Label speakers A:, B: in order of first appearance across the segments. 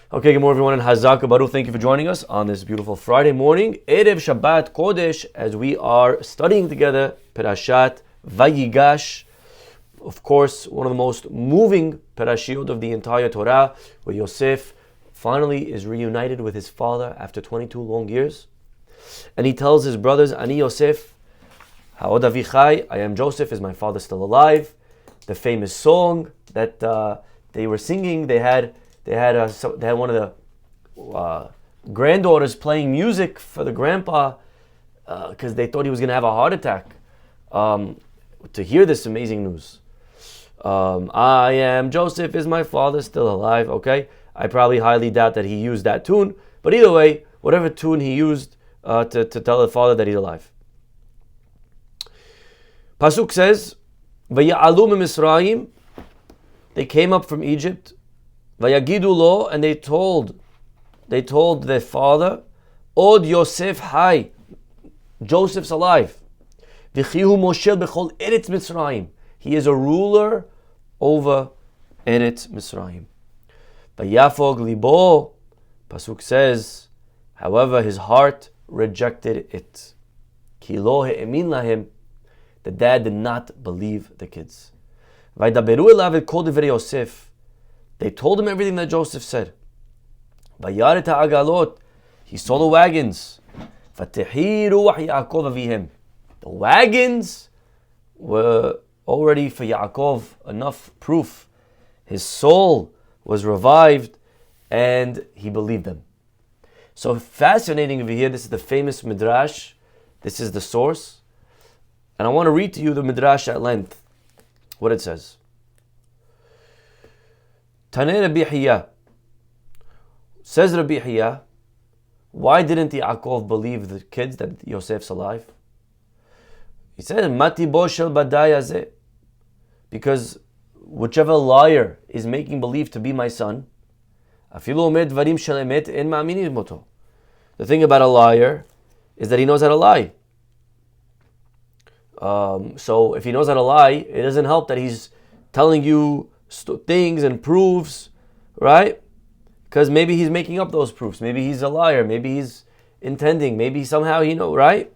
A: Okay, good morning everyone in Chazak, Baruch. Thank you for joining us on this beautiful Friday morning, Erev Shabbat Kodesh, as we are studying together Parashat Vayigash. Of course, one of the most moving parashiot of the entire Torah, where Yosef finally is reunited with his father after 22 long years. And he tells his brothers, Ani Yosef, Ha'od Avichai, I am Joseph, is my father still alive? The famous song that they were singing, they had one of the granddaughters playing music for the grandpa because they thought he was going to have a heart attack to hear this amazing news. I am Joseph, is my father still alive? Okay, I probably highly doubt that he used that tune, but either way, whatever tune he used to tell the father that he's alive. Pasuk says, Vaya'alu Mizrahi, they came up from Egypt. Vayagidu lo, and they told their father, Od Yosef hai, Joseph's alive. V'chihu moshel bechol eretz Mitzrayim. He is a ruler over Eretz Mitzrayim. Vayafog libo, Pasuk says, however, his heart rejected it. Ki lo he'emin lahem, the dad did not believe the kids. Vaydaberu elav et kol divrei Yosef. They told him everything that Joseph said. Vayaret ha'agalot, he saw the wagons. Vatehi ruach Yaakov avihim. The wagons were already for Yaakov enough proof. His soul was revived and he believed them. So fascinating over here, this is the famous Midrash. This is the source. And I want to read to you the Midrash at length, what it says. Tanei Rabbi Hiya, says Rabbi Hiya, why didn't Yaakov believe the kids that Yosef's alive? He said, Mati bo shel badai hazeh, because whichever liar is making believe to be my son, afilu omed dvarim shel emet en ma'aminim moto. The thing about a liar is that he knows how to lie. So if he knows how to lie, it doesn't help that he's telling you things and proofs, right? Because maybe he's making up those proofs. Maybe he's a liar. Maybe he's intending. Maybe somehow right?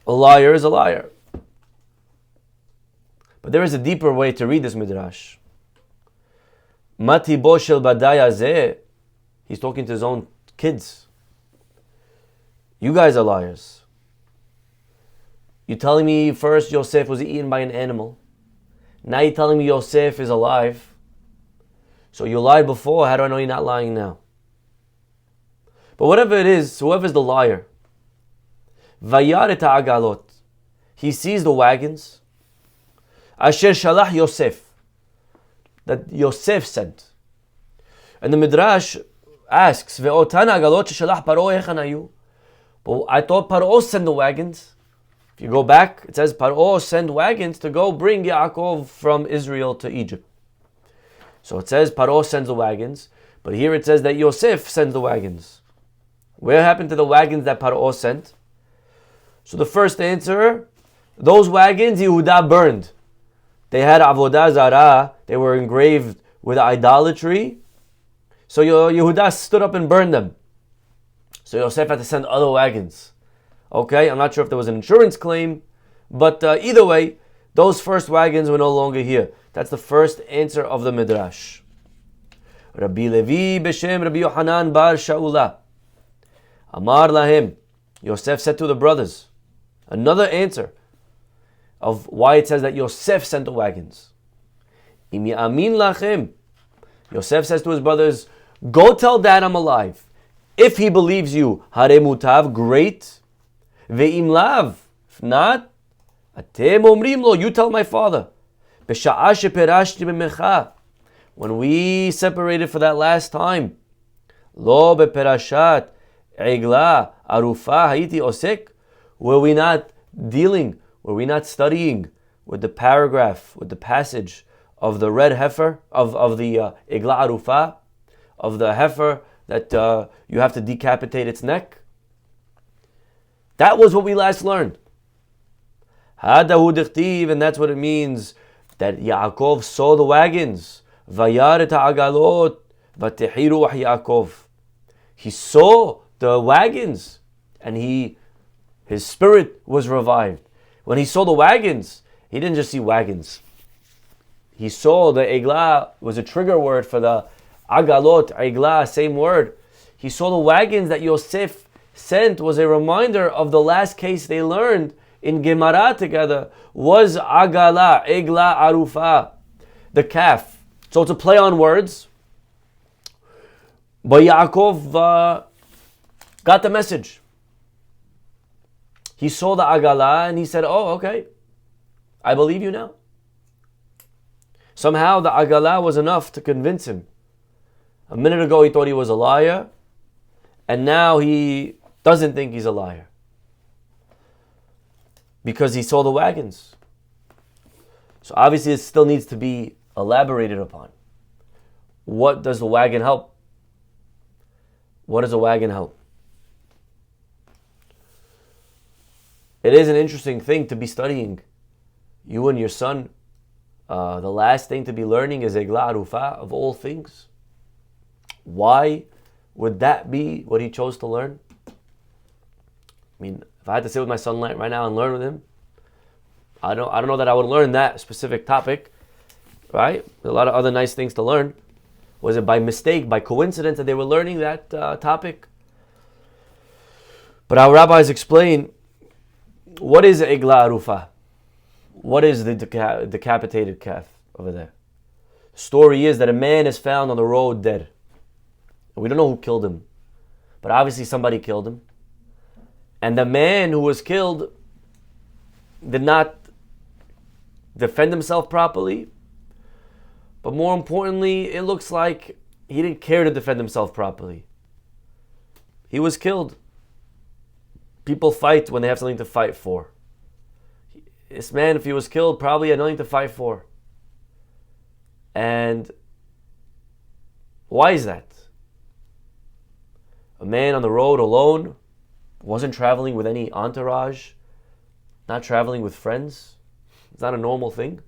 A: A liar is a liar. But there is a deeper way to read this midrash. Mati bo shel badai hazeh. He's talking to his own kids. You guys are liars. You're telling me first Yosef was eaten by an animal. Now you're telling me Yosef is alive. So you lied before, how do I know you're not lying now? But whatever it is, whoever's the liar, Vayaret ha'agalot, he sees the wagons, Asher shalach Yosef, that Yosef sent. And the Midrash asks, Ve'otan ha'agalot shalach Paro echan hayu. But I thought Paro sent the wagons. If you go back, it says Paro sent wagons to go bring Yaakov from Israel to Egypt. So it says Paro sends the wagons, but here it says that Yosef sends the wagons. Where happened to the wagons that Paro sent? So the first answer, those wagons Yehuda burned. They had avodah zarah, they were engraved with idolatry. So Yehuda stood up and burned them. So Yosef had to send other wagons. Okay, I'm not sure if there was an insurance claim, but either way, those first wagons were no longer here. That's the first answer of the Midrash. Rabbi Levi b'shem Rabbi Yohanan bar Shaula. Amar lahem. Yosef said to the brothers. Another answer of why it says that Yosef sent the wagons. Im ya'amin lachem. Yosef says to his brothers, go tell dad I'm alive. If he believes you, hare mutav, great. Ve'im lav, if not, atem omrim lo, you tell my father. B'sha'a sheperashti b'mecha, when we separated for that last time, lo beperashat egla arufa hayiti osek, were we not studying with the paragraph, with the passage of the red heifer, of the egla arufa, of the heifer that you have to decapitate its neck? That was what we last learned. And that's what it means that Yaakov saw the wagons. Vayar et ha'agalot v'tehiru Yaakov. He saw the wagons and his spirit was revived. When he saw the wagons, he didn't just see wagons. He saw the eglah was a trigger word for the agalot, eglah, same word. He saw the wagons that Yosef sent was a reminder of the last case they learned in Gemara together was agala, eglah arufa, the calf. So it's a play on words. But Yaakov got the message. He saw the agala and he said, oh, okay, I believe you now. Somehow the agala was enough to convince him. A minute ago he thought he was a liar, and now he doesn't think he's a liar. Because he saw the wagons. So obviously it still needs to be elaborated upon. What does the wagon help? What does a wagon help? It is an interesting thing to be studying. You and your son, the last thing to be learning is Eglah Arufa of all things. Why would that be what he chose to learn? I mean, if I had to sit with my son right now and learn with him, I don't know that I would learn that specific topic, right? A lot of other nice things to learn. Was it by mistake, by coincidence that they were learning that topic? But our rabbis explain, what is Eglah Arufa? What is the decapitated calf over there? The story is that a man is found on the road dead. We don't know who killed him, but obviously somebody killed him. And the man who was killed did not defend himself properly. But more importantly, it looks like he didn't care to defend himself properly. He was killed. People fight when they have something to fight for. This man, if he was killed, probably had nothing to fight for. And why is that? A man on the road alone, wasn't traveling with any entourage, not traveling with friends. It's not a normal thing.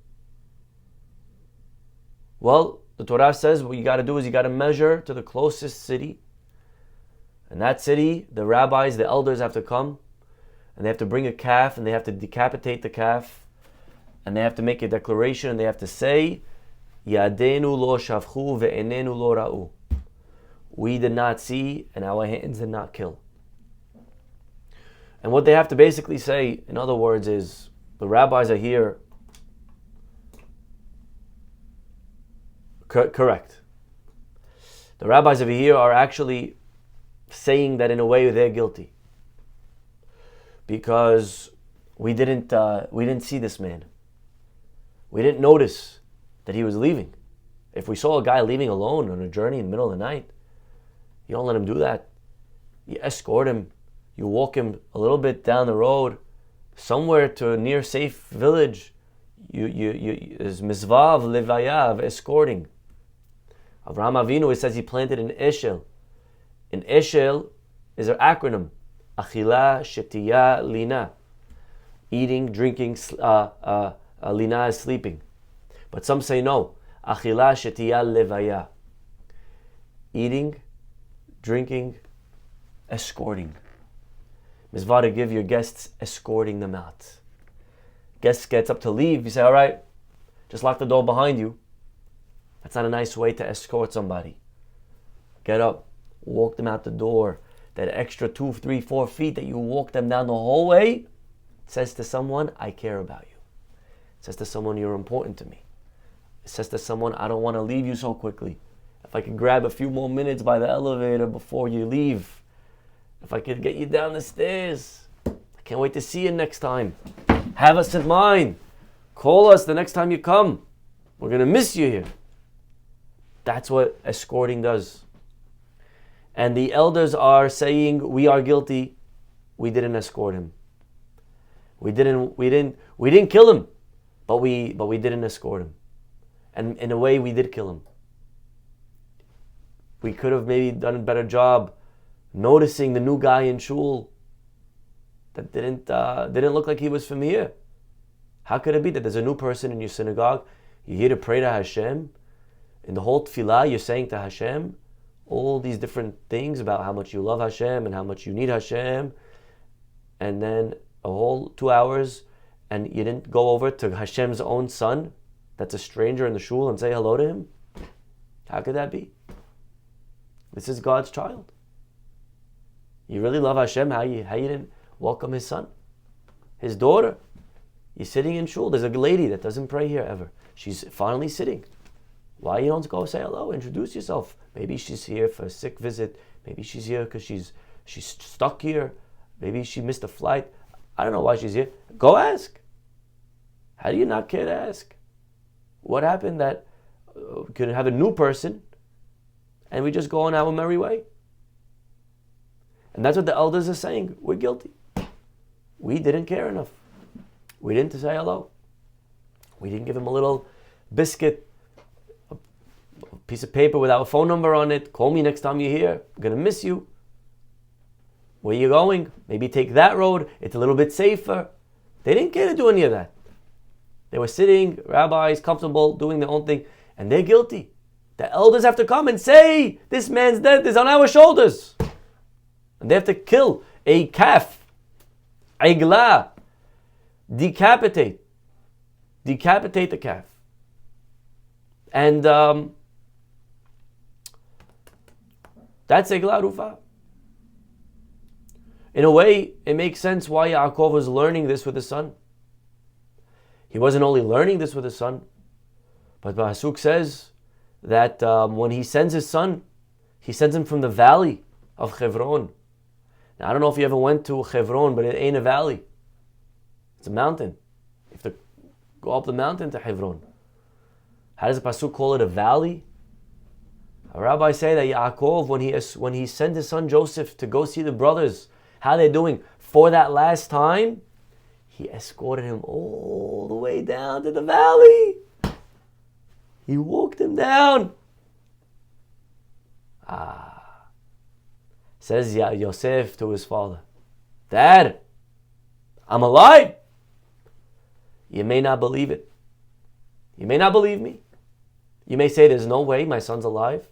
A: Well, the Torah says what you got to do is you got to measure to the closest city. And that city, the rabbis, the elders have to come, and they have to bring a calf, and they have to decapitate the calf, and they have to make a declaration, and they have to say, Yadenu lo shavchu ve'enenu lo ra'u. We did not see, and our hands did not kill. And what they have to basically say, in other words, is the rabbis are here. Correct. The rabbis over here are actually saying that in a way they're guilty, because we didn't see this man. We didn't notice that he was leaving. If we saw a guy leaving alone on a journey in the middle of the night, you don't let him do that. You escort him. You walk him a little bit down the road, somewhere to a near safe village. Is Mitzvah of Levaya, of escorting. Avraham Avinu, it says he planted an Eshel. An Eshel is an acronym. Achila, Shetiya, Lina. Eating, drinking, Lina is sleeping. But some say no. Achila, Shetiya, Levaya. Eating, drinking, escorting. Mitzvah to give your guests, escorting them out. Guest gets up to leave, you say, all right, just lock the door behind you. That's not a nice way to escort somebody. Get up, walk them out the door. That extra 2, 3, 4 feet that you walk them down the hallway says to someone, I care about you. It says to someone, you're important to me. It says to someone, I don't want to leave you so quickly. If I could grab a few more minutes by the elevator before you leave. If I could get you down the stairs. I can't wait to see you next time. Have us in mind. Call us the next time you come. We're going to miss you here. That's what escorting does. And the elders are saying, we are guilty. We didn't escort him. We didn't kill him, but we didn't escort him. And in a way, we did kill him. We could have maybe done a better job noticing the new guy in shul that didn't look like he was from here. How could it be that there's a new person in your synagogue? You're here to pray to Hashem, In the whole tefillah, you're saying to Hashem all these different things about how much you love Hashem and how much you need Hashem. And then a whole 2 hours, and you didn't go over to Hashem's own son that's a stranger in the shul and say hello to him? How could that be? This is God's child. You really love Hashem, how you didn't welcome his son? His daughter. You're sitting in shul. There's a lady that doesn't pray here ever. She's finally sitting. Why you don't go say hello? Introduce yourself. Maybe she's here for a sick visit. Maybe she's here because she's stuck here. Maybe she missed a flight. I don't know why she's here. Go ask. How do you not care to ask? What happened that we could have a new person and we just go on our merry way? And that's what the elders are saying. We're guilty. We didn't care enough. We didn't say hello. We didn't give him a little biscuit, a piece of paper with our phone number on it. Call me next time you're here. I'm going to miss you. Where are you going? Maybe take that road. It's a little bit safer. They didn't care to do any of that. They were sitting, rabbis, comfortable, doing their own thing, and they're guilty. The elders have to come and say, this man's death is on our shoulders. And they have to kill a calf, igla, decapitate the calf. And that's igla rufa. In a way, it makes sense why Yaakov was learning this with his son. He wasn't only learning this with his son, but Pasuk says that when he sends his son, he sends him from the valley of Hebron. Now, I don't know if you ever went to Hebron, but it ain't a valley. It's a mountain. You have to go up the mountain to Hebron. How does the Pasuk call it a valley? A rabbi say that Yaakov, when he sent his son Joseph to go see the brothers, how they're doing, for that last time, he escorted him all the way down to the valley. He walked him down. Says Yosef to his father, Dad, I'm alive. You may not believe it. You may not believe me. You may say there's no way my son's alive.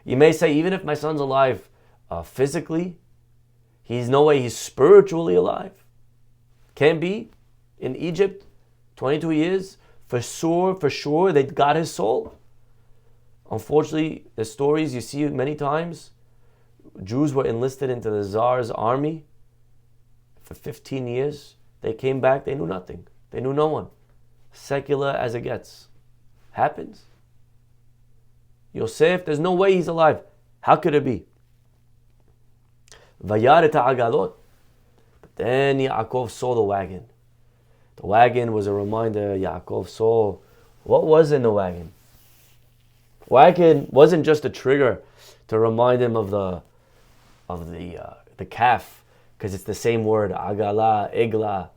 A: You may say even if my son's alive physically, he's no way he's spiritually alive. Can't be. In Egypt, 22 years, for sure, they got his soul. Unfortunately, the stories you see many times, Jews were enlisted into the Tsar's army for 15 years. They came back, they knew nothing. They knew no one. Secular as it gets. Happens. Yosef, there's no way he's alive. How could it be? Vayar et ha'agalot. But then Yaakov saw the wagon. The wagon was a reminder. Yaakov saw what was in the wagon. Wagon wasn't just a trigger to remind him of the calf, because it's the same word, agala, igla.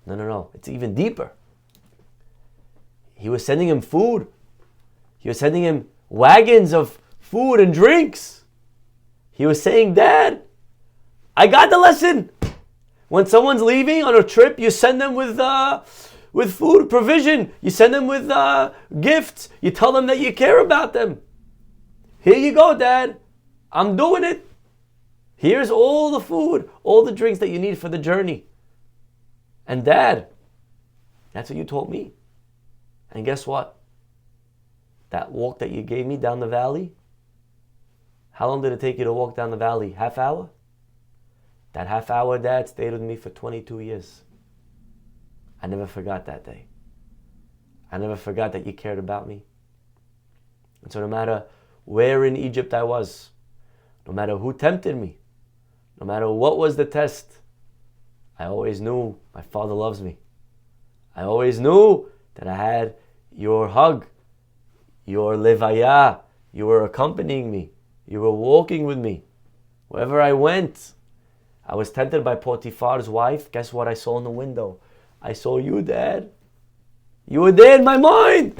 A: No. It's even deeper. He was sending him food. He was sending him wagons of food and drinks. He was saying, Dad, I got the lesson. When someone's leaving on a trip, you send them with food, provision. You send them with gifts. You tell them that you care about them. Here you go, Dad. I'm doing it. Here's all the food, all the drinks that you need for the journey. And Dad, that's what you told me. And guess what? That walk that you gave me down the valley, how long did it take you to walk down the valley? Half hour? That half hour, Dad, stayed with me for 22 years. I never forgot that day. I never forgot that you cared about me. And so no matter where in Egypt I was, no matter who tempted me, no matter what was the test, I always knew my Father loves me. I always knew that I had your hug, your levaya. You were accompanying me. You were walking with me. Wherever I went, I was tempted by Potiphar's wife. Guess what I saw in the window? I saw you, Dad. You were there in my mind.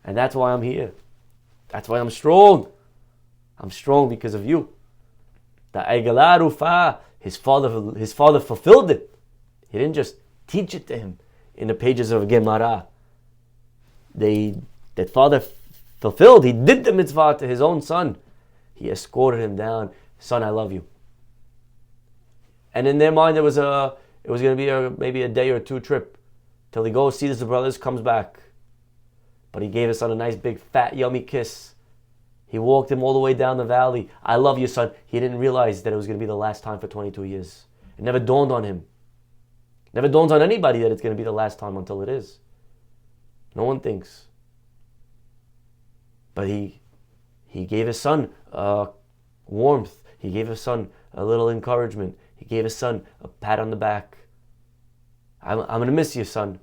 A: And that's why I'm here. That's why I'm strong. I'm strong because of you. The Eigala Rufa, his father fulfilled it. He didn't just teach it to him in the pages of Gemara. That father fulfilled. He did the mitzvah to his own son. He escorted him down. Son, I love you. And in their mind, it was going to be maybe a day or two trip till he goes, sees his brothers, comes back. But he gave his son a nice big fat yummy kiss. He walked him all the way down the valley. I love you, son. He didn't realize that it was going to be the last time for 22 years. It never dawned on him. It never dawns on anybody that it's going to be the last time until it is. No one thinks. But he gave his son warmth. He gave his son a little encouragement. He gave his son a pat on the back. I'm going to miss you, son.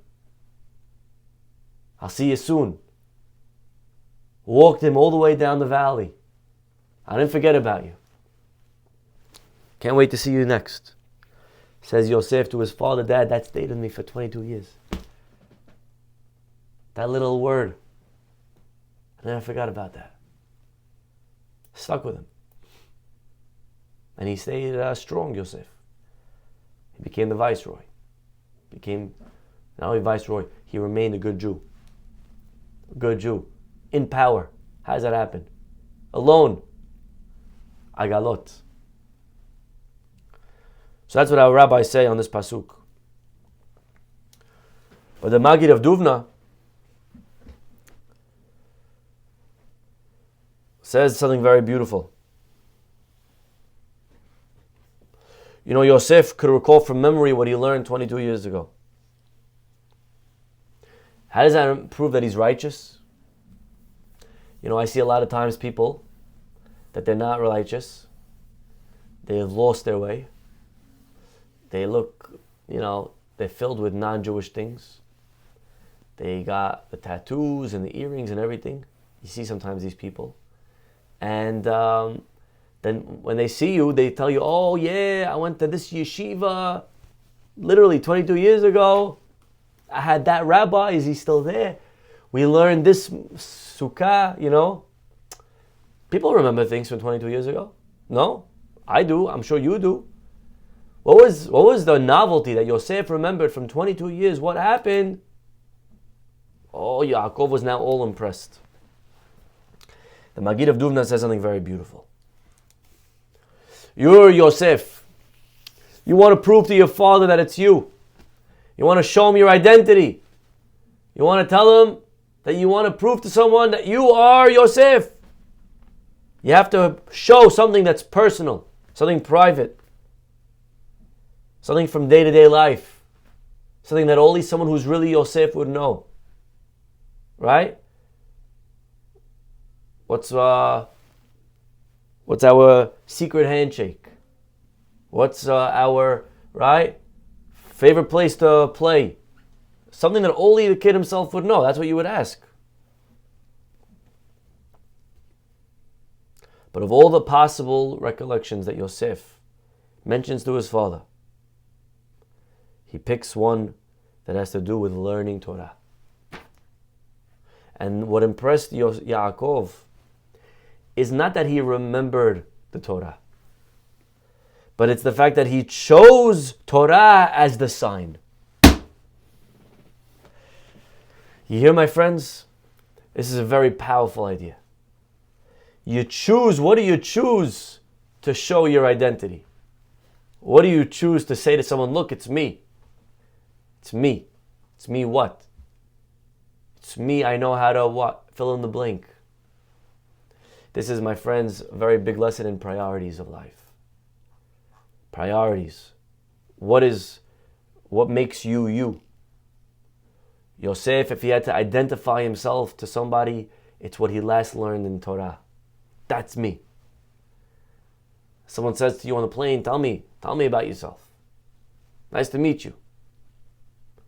A: I'll see you soon. Walked him all the way down the valley. I didn't forget about you. Can't wait to see you next. Says Yosef to his father, Dad, that stayed with me for 22 years. That little word. I never forgot about that. Stuck with him. And he stayed strong, Yosef. He became the viceroy. Became not only viceroy, he remained a good Jew. A good Jew. In power. How does that happen? Alone. Agalot. So that's what our rabbis say on this pasuk. But the Maggid of Duvna says something very beautiful. You know, Yosef could recall from memory what he learned 22 years ago. How does that prove that he's righteous? You know, I see a lot of times people that they're not righteous. They have lost their way. They look, they're filled with non-Jewish things. They got the tattoos and the earrings and everything. You see sometimes these people. And then when they see you, they tell you, oh yeah, I went to this yeshiva literally 22 years ago. I had that rabbi. Is he still there? We learned this sukkah, People remember things from 22 years ago. No? I do. I'm sure you do. What was the novelty that Yosef remembered from 22 years? What happened? Oh, Yaakov was now all impressed. The Maggid of Duvna says something very beautiful. You're Yosef. You want to prove to your father that it's you. You want to show him your identity. You want to tell him that you want to prove to someone that you are Yosef. You have to show something that's personal, something private, something from day-to-day life, something that only someone who's really Yosef would know. Right? What's our secret handshake? What's our favorite place to play? Something that only the kid himself would know. That's what you would ask. But of all the possible recollections that Yosef mentions to his father, he picks one that has to do with learning Torah. And what impressed Yaakov is not that he remembered the Torah, but it's the fact that he chose Torah as the sign. You hear, my friends? This is a very powerful idea. You choose, what do you choose to show your identity? What do you choose to say to someone, look, it's me. It's me. It's me what? It's me, I know how to what? Fill in the blank. This is, my friends, a very big lesson in priorities of life. Priorities. What makes you you? Yosef, if he had to identify himself to somebody, it's what he last learned in Torah. That's me. Someone says to you on the plane, tell me about yourself. Nice to meet you.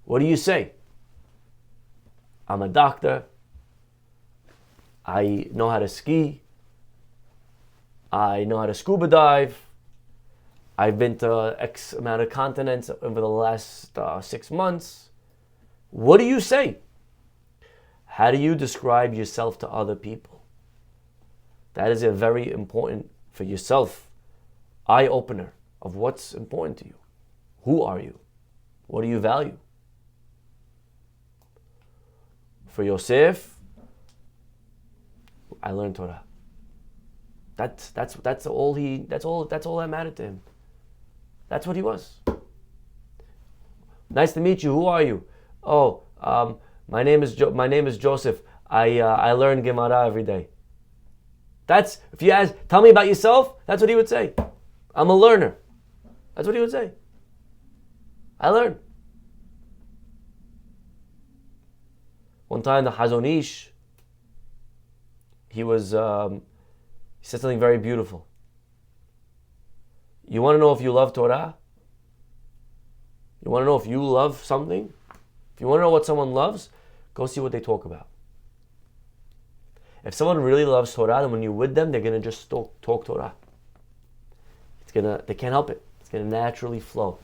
A: What do you say? I'm a doctor. I know how to ski. I know how to scuba dive. I've been to X amount of continents over the last 6 months. What do you say? How do you describe yourself to other people? That is a very important, for yourself, eye-opener of what's important to you. Who are you? What do you value? For Yosef, I learned Torah. That's all that mattered to him. That's what he was. Nice to meet you. Who are you? Oh, my name is Joseph. I learn Gemara every day. That's, if you ask, tell me about yourself, that's what he would say. I'm a learner. That's what he would say. I learn. One time the Chazon Ish, he said something very beautiful. You want to know if you love Torah? You want to know if you love something? If you want to know what someone loves, go see what they talk about. If someone really loves Torah, then when you're with them, they're going to just talk Torah. They can't help it. It's going to naturally flow.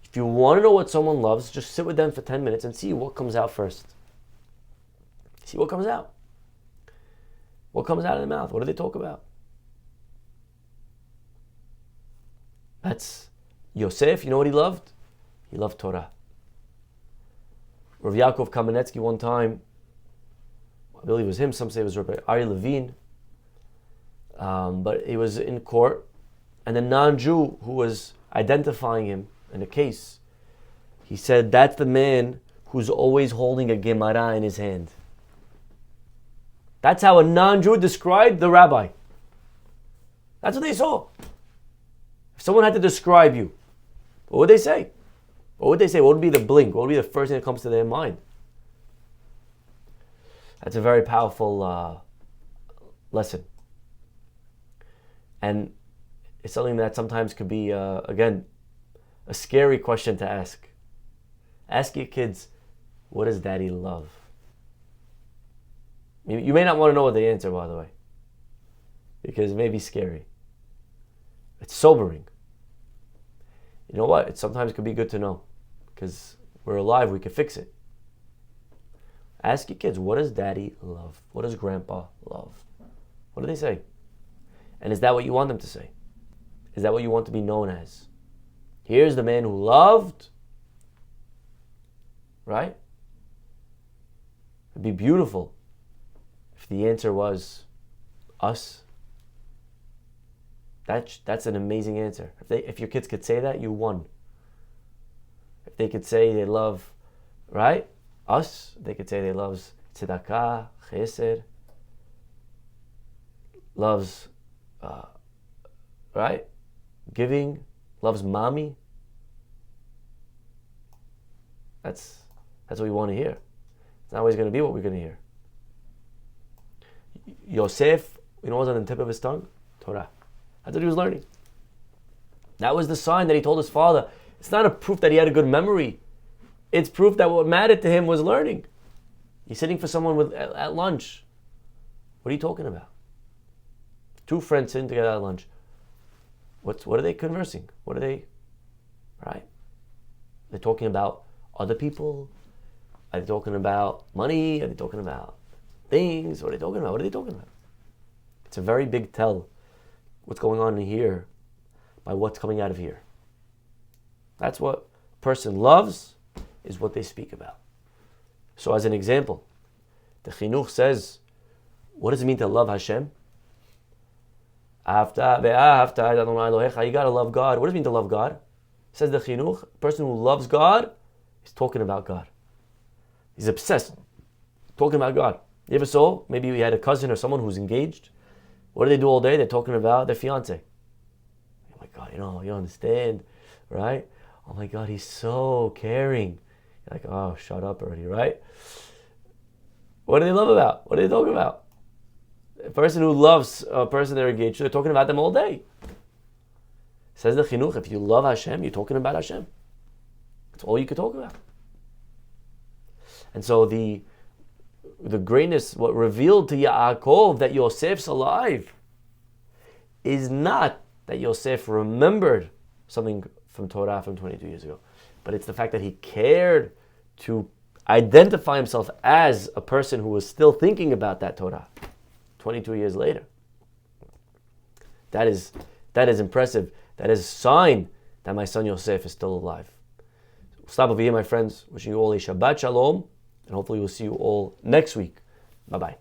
A: If you want to know what someone loves, just sit with them for 10 minutes and see what comes out first. See what comes out. What comes out of their mouth? What do they talk about? That's Yosef. You know what he loved? He loved Torah. Rabbi Yaakov Kamenetsky one time, I believe it was him, some say it was Rabbi Ariel Levine, but he was in court, and the non-Jew who was identifying him in a case, he said, that's the man who's always holding a Gemara in his hand. That's how a non-Jew described the rabbi. That's what they saw. If someone had to describe you, what would they say? What would they say? What would be the blink? What would be the first thing that comes to their mind? That's a very powerful lesson. And it's something that sometimes could be, again, a scary question to ask. Ask your kids, what does daddy love? You may not want to know what they answer, by the way, because it may be scary. It's sobering. You know what? It sometimes could be good to know, because we're alive, we can fix it. Ask your kids, what does daddy love? What does grandpa love? What do they say? And is that what you want them to say? Is that what you want to be known as? Here's the man who loved, right? It'd be beautiful if the answer was us. That's an amazing answer. If your kids could say that, you won. If they could say they love, right? Us, they could say they loves tzedakah, chesed, loves, right? Giving, loves mommy. That's what we want to hear. It's not always going to be what we're going to hear. Yosef, you know what was on the tip of his tongue? Torah. That's what he was learning. That was the sign that he told his father. It's not a proof that he had a good memory. It's proof that what mattered to him was learning. He's sitting for someone at lunch. What are you talking about? Two friends sitting together at lunch. What are they conversing? What are they, right? They're talking about other people. Are they talking about money? Are they talking about things? What are they talking about? What are they talking about? It's a very big tell what's going on in here by what's coming out of here. That's what a person loves, is what they speak about. So as an example, the chinuch says, what does it mean to love Hashem? You gotta love God. What does it mean to love God? Says the chinuch, a person who loves God is talking about God. He's obsessed, talking about God. You ever saw, maybe we had a cousin or someone who's engaged. What do they do all day? They're talking about their fiance. Oh my God, you understand, right? Oh my God, he's so caring. You're like, oh, shut up already, right? What do they love about? What do they talk about? A person who loves a person they're engaged to, they're talking about them all day. Says the chinuch, if you love Hashem, you're talking about Hashem. That's all you could talk about. And so the greatness, what revealed to Yaakov that Yosef's alive, is not that Yosef remembered something from Torah from 22 years ago, but it's the fact that he cared to identify himself as a person who was still thinking about that Torah 22 years later. That is impressive. That is a sign that my son Yosef is still alive. We'll stop over here, my friends. Wishing you all a Shabbat Shalom, and hopefully we'll see you all next week. Bye-bye.